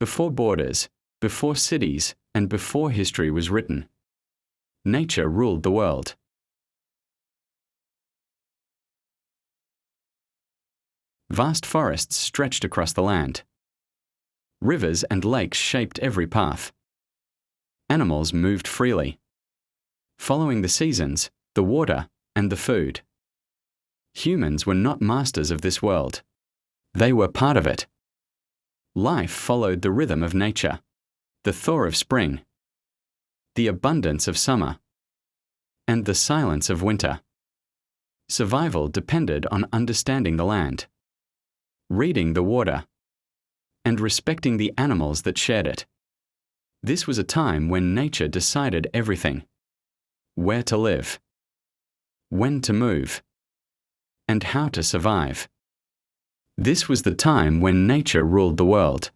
Before borders, before cities, and before history was written, nature ruled the world. Vast forests stretched across the land. Rivers and lakes shaped every path. Animals moved freely, following the seasons, the water, and the food. Humans were not masters of this world. They were part of it. Life followed the rhythm of nature, the thaw of spring, the abundance of summer, and the silence of winter. Survival depended on understanding the land, reading the water, and respecting the animals that shared it. This was a time when nature decided everything: where to live, when to move, and how to survive. This was the time when nature ruled the world.